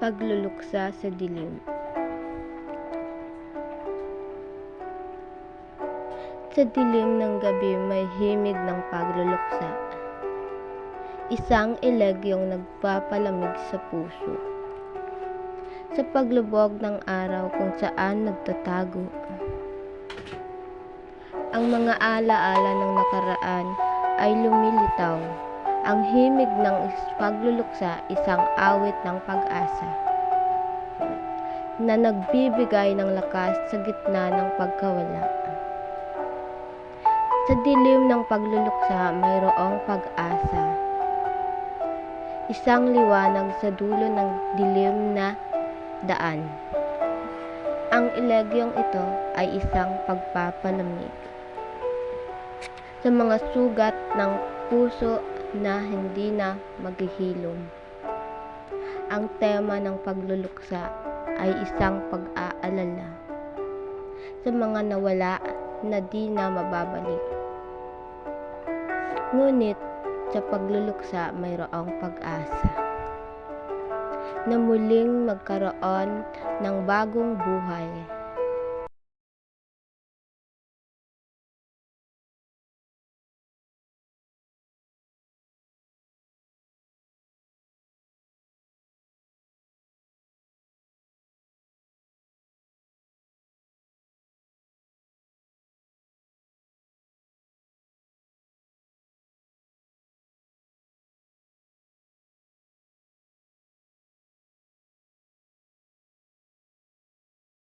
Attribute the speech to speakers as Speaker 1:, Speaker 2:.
Speaker 1: Pagluluksa sa dilim. Sa dilim ng gabi may himig ng pagluluksa. Isang elegyong nagpapalamig sa puso. Sa paglubog ng araw kung saan nagtatago ang mga alaala ng nakaraan ay lumilitaw. Ang himig ng pagluluksa, isang awit ng pag-asa na nagbibigay ng lakas sa gitna ng pagkawala. Sa dilim ng pagluluksa, mayroong pag-asa. Isang liwanag sa dulo ng dilim na daan. Ang elegyong ito ay isang pagpapalamig sa mga sugat ng puso na hindi na maghihilom. Ang tema ng pagluluksa ay isang pag-aalala sa mga nawala na di na mababalik. Ngunit sa pagluluksa mayroong pag-asa na muling magkaroon ng bagong buhay.